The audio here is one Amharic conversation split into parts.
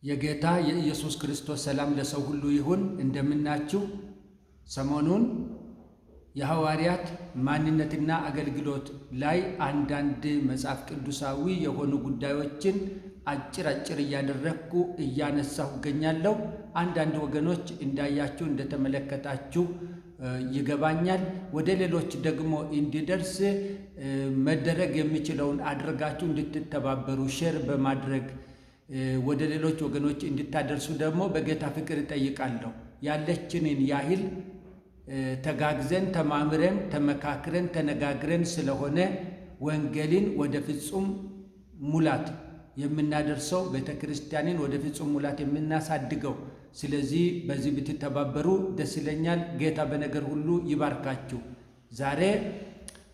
የጌታ የኢየሱስ ክርስቶስ ሰላም ለሰው ሁሉ ይሁን። እንደምናችሁ። ሰሞኑን የሐዋርያት ማንነትና አገልግሎት ላይ አንዳንድ መጽሐፍ ቅዱሳዊ የሆኑ ጉዳዮችን አጭር እያደረግኩ እያነሳሁ እገኛለሁ። አንዳንድ ወገኖች እንዳያችሁ እንደተመለከታችሁ ይገባኛል። ወደ ሌሎች ደግሞ እንዲደርስ መደረግ የሚችለውን አድርጋችሁ እንድትተባበሩ ሼር በማድረግ ወደ ሌሎች ወገኖች እንድታደርሱ ደግሞ በጌታ ፍቅር እጠይቃለሁ። ያለችንን ያህል ተጋግዘን ተማምረን ተመካክረን ተነጋግረን ስለሆነ ወንጌልን ወደ ፍጹም ሙላት የምናደርሰው ቤተ ክርስቲያንን ወደ ፍጹም ሙላት የምናሳድገው። ስለዚህ በዚህ ብትተባበሩ ደስ ይለኛል። ጌታ በነገር ሁሉ ይባርካችሁ። ዛሬ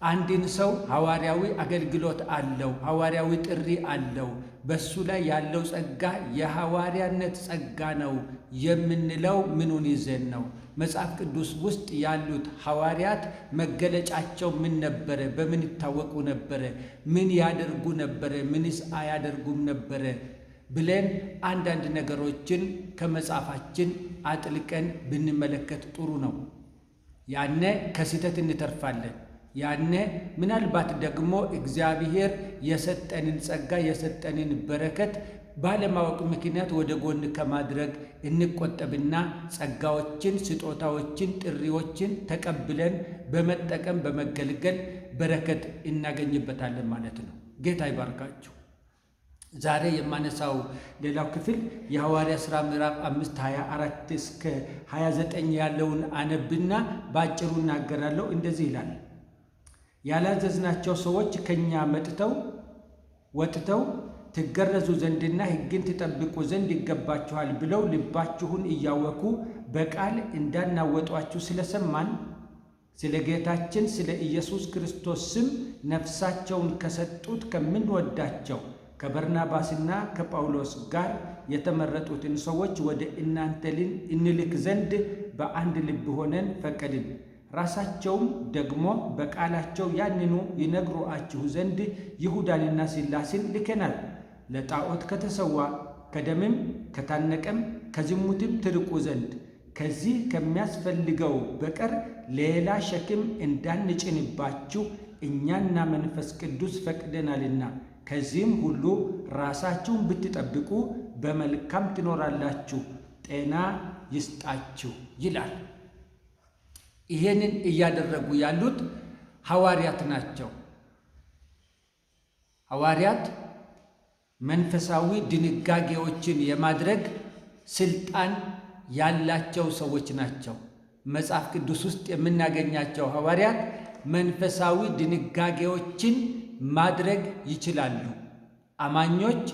አንድን ሰው ሐዋርያዊ አገልግሎት አለው፣ ሐዋርያዊ ጥሪ አለው፣ በሱ ላይ ያለው ጸጋ የሐዋርያነት ጸጋ ነው የምንለው ምኑን ይዘን ነው? መጽሐፍ ቅዱስ ውስጥ ያሉት ሐዋርያት መገለጫቸው ምን ነበረ? በምን ይታወቁ ነበረ? ምን ያደርጉ ነበረ? ምንስ አያደርጉም ነበረ? ብለን አንዳንድ ነገሮችን ከመጽሐፋችን አጥልቀን ብንመለከት ጥሩ ነው። ያነ ከስህተት እንተርፋለን። ያነ ምናልባት ደግሞ እግዚአብሔር የሰጠንን ጸጋ የሰጠንን በረከት ባለማወቅ ምክንያት ወደ ጎን ከማድረግ እንቆጠብና ጸጋዎችን፣ ስጦታዎችን፣ ጥሪዎችን ተቀብለን በመጠቀም በመገልገል በረከት እናገኝበታለን ማለት ነው። ጌታ ይባርካችሁ። ዛሬ የማነሳው ሌላው ክፍል የሐዋርያ ሥራ ምዕራፍ 5:24 እስከ 29 ያለውን አነብና በአጭሩ እናገራለሁ። እንደዚህ ይላል። ያላዘዝናቸው ሰዎች ከኛ ወጥተው ትገረዙ ዘንድና ሕግን ትጠብቁ ዘንድ ይገባችኋል ብለው ልባችሁን እያወኩ በቃል እንዳናወጧችሁ ስለሰማን ስለ ጌታችን ስለ ኢየሱስ ክርስቶስ ስም ነፍሳቸውን ከሰጡት ከምንወዳቸው ከበርናባስና ከጳውሎስ ጋር የተመረጡትን ሰዎች ወደ እናንተ እንልክ ዘንድ በአንድ ልብ ሆነን ፈቀድን። ራሳቸውም ደግሞ በቃላቸው ያንኑ ይነግሩአችሁ ዘንድ ይሁዳንና ሲላስን ልከናል። ለጣዖት ከተሰዋ ከደምም ከታነቀም ከዝሙትም ትርቁ ዘንድ ከዚህ ከሚያስፈልገው በቀር ሌላ ሸክም እንዳንጭንባችሁ እኛና መንፈስ ቅዱስ ፈቅደናልና ከዚህም ሁሉ ራሳችሁን ብትጠብቁ በመልካም ትኖራላችሁ፣ ጤና ይስጣችሁ ይላል። ይሄንን እያደረጉ ያሉት ሐዋርያት ናቸው። ሐዋርያት መንፈሳዊ ድንጋጌዎችን የማድረግ ስልጣን ያላቸው ሰዎች ናቸው። መጽሐፍ ቅዱስ ውስጥ የምናገኛቸው ሐዋርያት መንፈሳዊ ድንጋጌዎችን ማድረግ ይችላሉ። አማኞች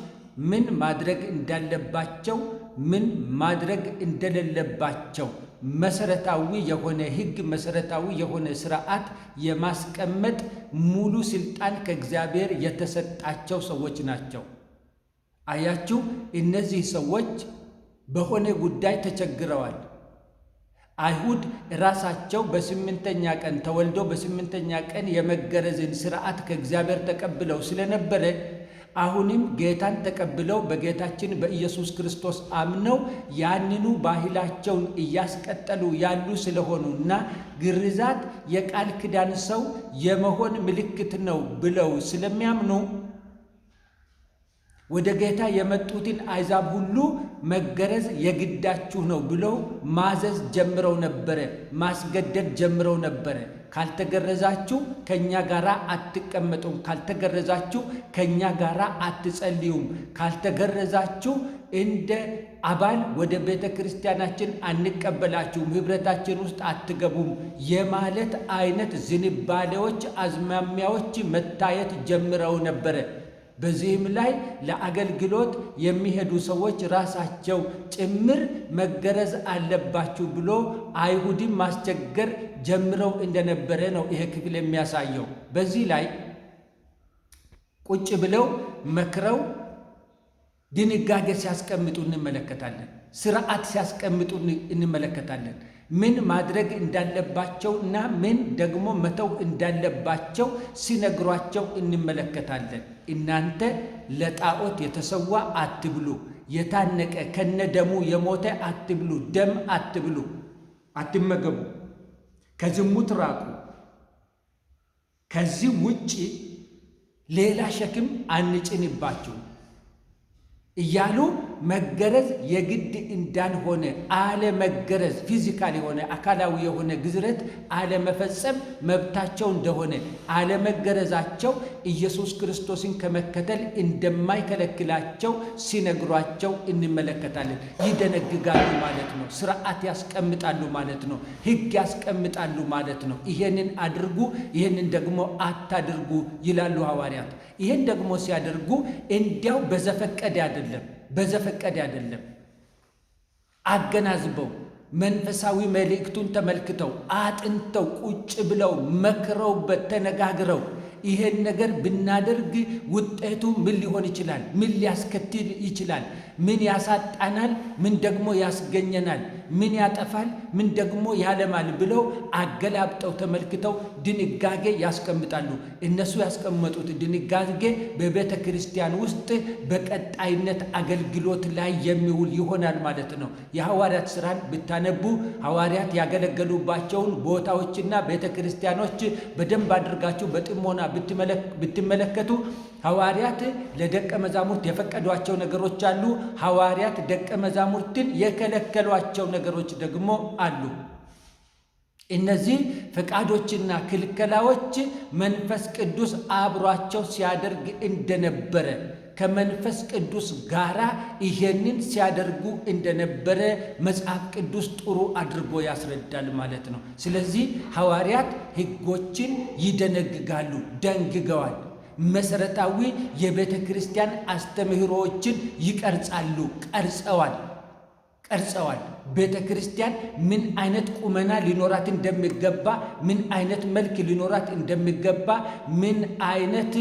ምን ማድረግ እንዳለባቸው፣ ምን ማድረግ እንደሌለባቸው መሰረታዊ የሆነ ሕግ፣ መሰረታዊ የሆነ ስርዓት የማስቀመጥ ሙሉ ስልጣን ከእግዚአብሔር የተሰጣቸው ሰዎች ናቸው። አያችሁ፣ እነዚህ ሰዎች በሆነ ጉዳይ ተቸግረዋል። አይሁድ ራሳቸው በስምንተኛ ቀን ተወልደው በስምንተኛ ቀን የመገረዝን ስርዓት ከእግዚአብሔር ተቀብለው ስለነበረ አሁንም ጌታን ተቀብለው በጌታችን በኢየሱስ ክርስቶስ አምነው ያንኑ ባህላቸውን እያስቀጠሉ ያሉ ስለሆኑና ግርዛት የቃል ኪዳን ሰው የመሆን ምልክት ነው ብለው ስለሚያምኑ ወደ ጌታ የመጡትን አሕዛብ ሁሉ መገረዝ የግዳችሁ ነው ብለው ማዘዝ ጀምረው ነበረ፣ ማስገደድ ጀምረው ነበረ። ካልተገረዛችሁ ከኛ ጋር አትቀመጡም፣ ካልተገረዛችሁ ከኛ ጋር አትጸልዩም፣ ካልተገረዛችሁ እንደ አባል ወደ ቤተ ክርስቲያናችን አንቀበላችሁም፣ ኅብረታችን ውስጥ አትገቡም የማለት አይነት ዝንባሌዎች፣ አዝማሚያዎች መታየት ጀምረው ነበረ። በዚህም ላይ ለአገልግሎት የሚሄዱ ሰዎች ራሳቸው ጭምር መገረዝ አለባችሁ ብሎ አይሁድን ማስቸገር ጀምረው እንደነበረ ነው ይሄ ክፍል የሚያሳየው። በዚህ ላይ ቁጭ ብለው መክረው ድንጋጌ ሲያስቀምጡ እንመለከታለን። ስርዓት ሲያስቀምጡ እንመለከታለን። ምን ማድረግ እንዳለባቸው እና ምን ደግሞ መተው እንዳለባቸው ሲነግሯቸው እንመለከታለን። እናንተ ለጣዖት የተሰዋ አትብሉ፣ የታነቀ ከነደሙ የሞተ አትብሉ፣ ደም አትብሉ፣ አትመገቡ፣ ከዝሙት ራቁ፣ ከዚህ ውጪ ሌላ ሸክም አንጭንባችሁ እያሉ መገረዝ የግድ እንዳልሆነ አለመገረዝ ፊዚካል የሆነ አካላዊ የሆነ ግዝረት አለመፈጸም መብታቸው እንደሆነ አለመገረዛቸው ኢየሱስ ክርስቶስን ከመከተል እንደማይከለክላቸው ሲነግሯቸው እንመለከታለን። ይደነግጋሉ ማለት ነው። ስርዓት ያስቀምጣሉ ማለት ነው። ሕግ ያስቀምጣሉ ማለት ነው። ይሄንን አድርጉ፣ ይሄንን ደግሞ አታድርጉ ይላሉ ሐዋርያት። ይሄን ደግሞ ሲያደርጉ እንዲያው በዘፈቀደ አይደለም፣ አገናዝበው መንፈሳዊ መልእክቱን ተመልክተው አጥንተው ቁጭ ብለው መክረውበት ተነጋግረው ይሄን ነገር ብናደርግ ውጤቱ ምን ሊሆን ይችላል? ምን ሊያስከትል ይችላል? ምን ያሳጣናል? ምን ደግሞ ያስገኘናል? ምን ያጠፋል? ምን ደግሞ ያለማል? ብለው አገላብጠው ተመልክተው ድንጋጌ ያስቀምጣሉ። እነሱ ያስቀመጡት ድንጋጌ በቤተ ክርስቲያን ውስጥ በቀጣይነት አገልግሎት ላይ የሚውል ይሆናል ማለት ነው። የሐዋርያት ሥራን ብታነቡ ሐዋርያት ያገለገሉባቸውን ቦታዎችና ቤተ ክርስቲያኖች በደንብ አድርጋችሁ በጥሞና ብትመለከቱ ሐዋርያት ለደቀ መዛሙርት የፈቀዷቸው ነገሮች አሉ። ሐዋርያት ደቀ መዛሙርትን የከለከሏቸው ነገሮች ደግሞ አሉ። እነዚህ ፈቃዶችና ክልከላዎች መንፈስ ቅዱስ አብሯቸው ሲያደርግ እንደነበረ ከመንፈስ ቅዱስ ጋራ ይሄንን ሲያደርጉ እንደነበረ መጽሐፍ ቅዱስ ጥሩ አድርጎ ያስረዳል ማለት ነው። ስለዚህ ሐዋርያት ሕጎችን ይደነግጋሉ፣ ደንግገዋል። መሰረታዊ የቤተ ክርስቲያን አስተምህሮዎችን ይቀርጻሉ፣ ቀርጸዋል። ቤተ ክርስቲያን ምን አይነት ቁመና ሊኖራት እንደሚገባ፣ ምን አይነት መልክ ሊኖራት እንደሚገባ፣ ምን አይነት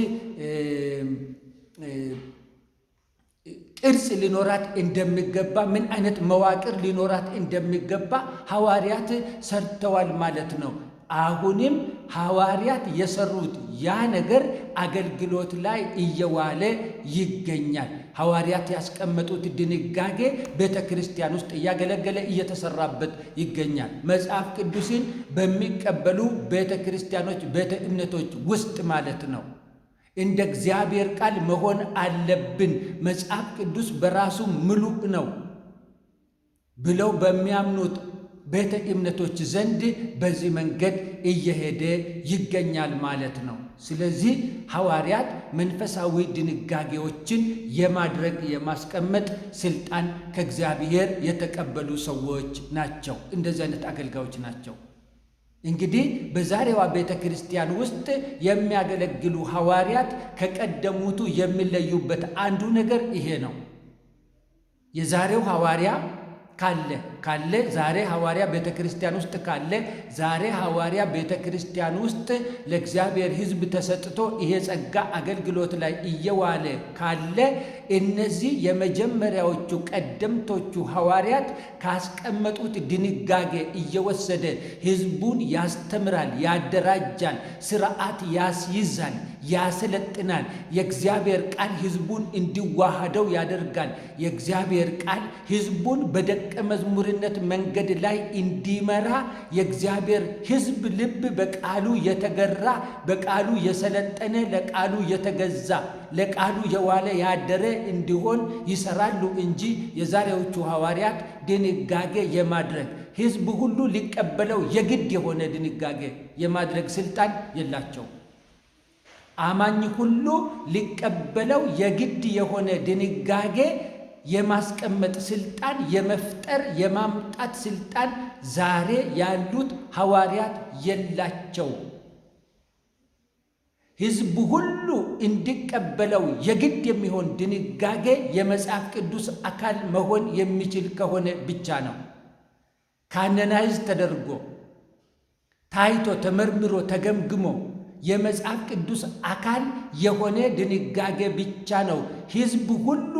ቅርጽ ሊኖራት እንደሚገባ፣ ምን አይነት መዋቅር ሊኖራት እንደሚገባ ሐዋርያት ሰርተዋል ማለት ነው። አሁንም ሐዋርያት የሰሩት ያ ነገር አገልግሎት ላይ እየዋለ ይገኛል። ሐዋርያት ያስቀመጡት ድንጋጌ ቤተ ክርስቲያን ውስጥ እያገለገለ እየተሰራበት ይገኛል። መጽሐፍ ቅዱስን በሚቀበሉ ቤተ ክርስቲያኖች፣ ቤተ እምነቶች ውስጥ ማለት ነው እንደ እግዚአብሔር ቃል መሆን አለብን፣ መጽሐፍ ቅዱስ በራሱ ምሉእ ነው ብለው በሚያምኑት ቤተ እምነቶች ዘንድ በዚህ መንገድ እየሄደ ይገኛል ማለት ነው። ስለዚህ ሐዋርያት መንፈሳዊ ድንጋጌዎችን የማድረግ የማስቀመጥ ስልጣን ከእግዚአብሔር የተቀበሉ ሰዎች ናቸው። እንደዚህ አይነት አገልጋዮች ናቸው። እንግዲህ በዛሬዋ ቤተ ክርስቲያን ውስጥ የሚያገለግሉ ሐዋርያት ከቀደሙቱ የሚለዩበት አንዱ ነገር ይሄ ነው። የዛሬው ሐዋርያ ካለ ዛሬ ሐዋርያ ቤተ ክርስቲያን ውስጥ ካለ ዛሬ ሐዋርያ ቤተ ክርስቲያን ውስጥ ለእግዚአብሔር ሕዝብ ተሰጥቶ ይሄ ጸጋ አገልግሎት ላይ እየዋለ ካለ እነዚህ የመጀመሪያዎቹ ቀደምቶቹ ሐዋርያት ካስቀመጡት ድንጋጌ እየወሰደ ሕዝቡን ያስተምራል፣ ያደራጃል፣ ስርዓት ያስይዛል፣ ያሰለጥናል። የእግዚአብሔር ቃል ሕዝቡን እንዲዋሃደው ያደርጋል። የእግዚአብሔር ቃል ሕዝቡን በደቀ መዝሙርነት መንገድ ላይ እንዲመራ የእግዚአብሔር ሕዝብ ልብ በቃሉ የተገራ፣ በቃሉ የሰለጠነ፣ ለቃሉ የተገዛ፣ ለቃሉ የዋለ ያደረ እንዲሆን ይሰራሉ እንጂ የዛሬዎቹ ሐዋርያት ድንጋጌ የማድረግ ሕዝብ ሁሉ ሊቀበለው የግድ የሆነ ድንጋጌ የማድረግ ስልጣን የላቸው። አማኝ ሁሉ ሊቀበለው የግድ የሆነ ድንጋጌ የማስቀመጥ ስልጣን፣ የመፍጠር የማምጣት ስልጣን ዛሬ ያሉት ሐዋርያት የላቸው። ሕዝቡ ሁሉ እንዲቀበለው የግድ የሚሆን ድንጋጌ የመጽሐፍ ቅዱስ አካል መሆን የሚችል ከሆነ ብቻ ነው። ካነናይዝ ተደርጎ ታይቶ ተመርምሮ ተገምግሞ የመጽሐፍ ቅዱስ አካል የሆነ ድንጋጌ ብቻ ነው ሕዝብ ሁሉ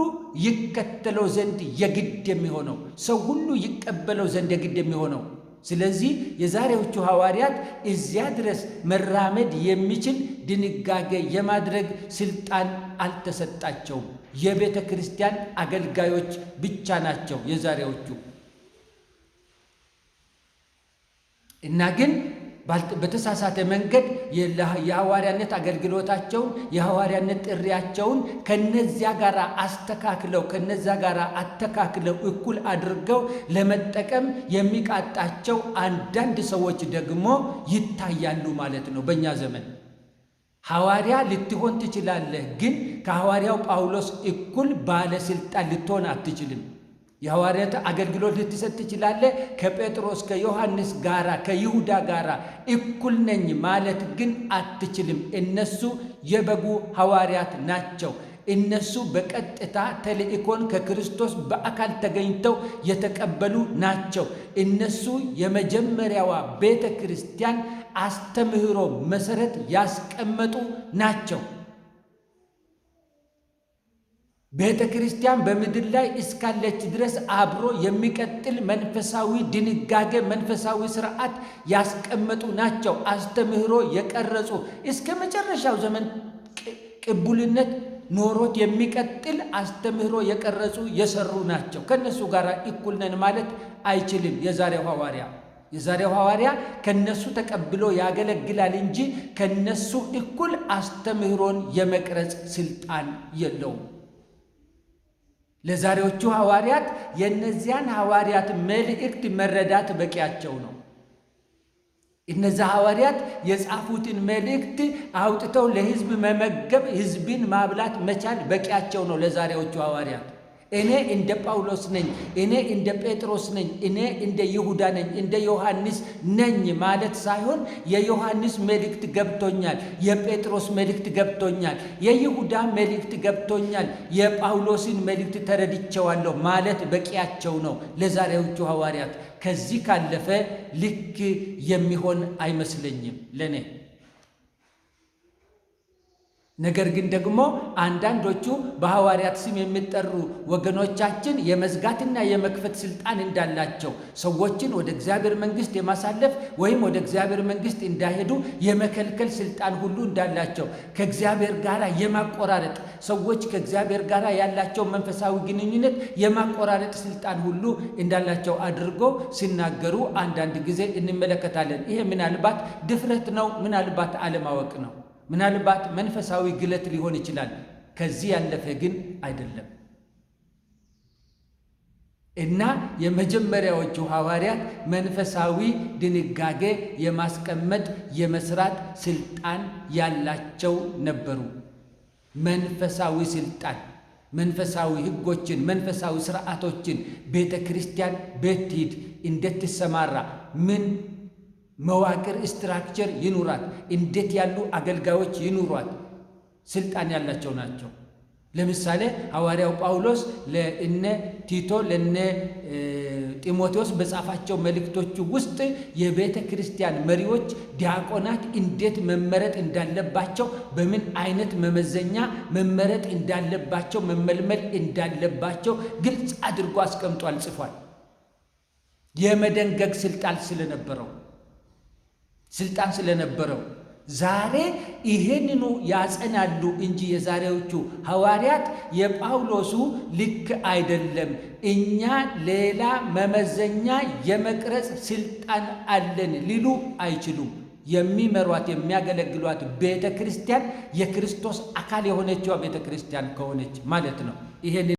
ይከተለው ዘንድ የግድ የሚሆነው፣ ሰው ሁሉ ይቀበለው ዘንድ የግድ የሚሆነው። ስለዚህ የዛሬዎቹ ሐዋርያት እዚያ ድረስ መራመድ የሚችል ድንጋጌ የማድረግ ስልጣን አልተሰጣቸውም። የቤተ ክርስቲያን አገልጋዮች ብቻ ናቸው የዛሬዎቹ። እና ግን በተሳሳተ መንገድ የሐዋርያነት አገልግሎታቸውን የሐዋርያነት ጥሪያቸውን ከነዚያ ጋር አስተካክለው እኩል አድርገው ለመጠቀም የሚቃጣቸው አንዳንድ ሰዎች ደግሞ ይታያሉ ማለት ነው። በእኛ ዘመን ሐዋርያ ልትሆን ትችላለህ፣ ግን ከሐዋርያው ጳውሎስ እኩል ባለስልጣን ልትሆን አትችልም። የሐዋርያት አገልግሎት ልትሰጥ ትችላለህ፣ ከጴጥሮስ ከዮሐንስ ጋራ ከይሁዳ ጋራ እኩል ነኝ ማለት ግን አትችልም። እነሱ የበጉ ሐዋርያት ናቸው። እነሱ በቀጥታ ተልእኮን ከክርስቶስ በአካል ተገኝተው የተቀበሉ ናቸው። እነሱ የመጀመሪያዋ ቤተ ክርስቲያን አስተምህሮ መሰረት ያስቀመጡ ናቸው። ቤተ ክርስቲያን በምድር ላይ እስካለች ድረስ አብሮ የሚቀጥል መንፈሳዊ ድንጋጌ፣ መንፈሳዊ ስርዓት ያስቀመጡ ናቸው። አስተምህሮ የቀረጹ እስከ መጨረሻው ዘመን ቅቡልነት ኖሮት የሚቀጥል አስተምህሮ የቀረጹ የሰሩ ናቸው። ከነሱ ጋር እኩል ነን ማለት አይችልም። የዛሬው ሐዋርያ ከነሱ ተቀብሎ ያገለግላል እንጂ ከነሱ እኩል አስተምህሮን የመቅረጽ ስልጣን የለውም። ለዛሬዎቹ ሐዋርያት የእነዚያን ሐዋርያት መልእክት መረዳት በቂያቸው ነው። እነዚያ ሐዋርያት የጻፉትን መልእክት አውጥተው ለሕዝብ መመገብ፣ ሕዝብን ማብላት መቻል በቂያቸው ነው ለዛሬዎቹ ሐዋርያት። እኔ እንደ ጳውሎስ ነኝ፣ እኔ እንደ ጴጥሮስ ነኝ፣ እኔ እንደ ይሁዳ ነኝ፣ እንደ ዮሐንስ ነኝ ማለት ሳይሆን የዮሐንስ መልእክት ገብቶኛል፣ የጴጥሮስ መልእክት ገብቶኛል፣ የይሁዳ መልእክት ገብቶኛል፣ የጳውሎስን መልእክት ተረድቼዋለሁ ማለት በቂያቸው ነው ለዛሬዎቹ ሐዋርያት። ከዚህ ካለፈ ልክ የሚሆን አይመስለኝም ለኔ። ነገር ግን ደግሞ አንዳንዶቹ በሐዋርያት ስም የሚጠሩ ወገኖቻችን የመዝጋትና የመክፈት ስልጣን እንዳላቸው፣ ሰዎችን ወደ እግዚአብሔር መንግሥት የማሳለፍ ወይም ወደ እግዚአብሔር መንግሥት እንዳይሄዱ የመከልከል ስልጣን ሁሉ እንዳላቸው፣ ከእግዚአብሔር ጋር የማቆራረጥ ሰዎች ከእግዚአብሔር ጋር ያላቸው መንፈሳዊ ግንኙነት የማቆራረጥ ስልጣን ሁሉ እንዳላቸው አድርጎ ሲናገሩ አንዳንድ ጊዜ እንመለከታለን። ይሄ ምናልባት ድፍረት ነው፣ ምናልባት አለማወቅ ነው፣ ምናልባት መንፈሳዊ ግለት ሊሆን ይችላል። ከዚህ ያለፈ ግን አይደለም። እና የመጀመሪያዎቹ ሐዋርያት መንፈሳዊ ድንጋጌ የማስቀመጥ የመስራት ስልጣን ያላቸው ነበሩ። መንፈሳዊ ስልጣን፣ መንፈሳዊ ሕጎችን፣ መንፈሳዊ ስርዓቶችን ቤተ ክርስቲያን ቤት ሂድ እንድትሰማራ ምን መዋቅር ስትራክቸር ይኑራት፣ እንዴት ያሉ አገልጋዮች ይኑሯት ስልጣን ያላቸው ናቸው። ለምሳሌ ሐዋርያው ጳውሎስ ለእነ ቲቶ ለእነ ጢሞቴዎስ በጻፋቸው መልእክቶቹ ውስጥ የቤተ ክርስቲያን መሪዎች፣ ዲያቆናት እንዴት መመረጥ እንዳለባቸው፣ በምን አይነት መመዘኛ መመረጥ እንዳለባቸው፣ መመልመል እንዳለባቸው ግልጽ አድርጎ አስቀምጧል፣ ጽፏል። የመደንገግ ስልጣን ስለነበረው ዛሬ ይሄንኑ ያጸናሉ እንጂ የዛሬዎቹ ሐዋርያት የጳውሎሱ ልክ አይደለም፣ እኛ ሌላ መመዘኛ የመቅረጽ ስልጣን አለን ሊሉ አይችሉም። የሚመሯት የሚያገለግሏት ቤተ ክርስቲያን የክርስቶስ አካል የሆነችዋ ቤተ ክርስቲያን ከሆነች ማለት ነው። ይሄን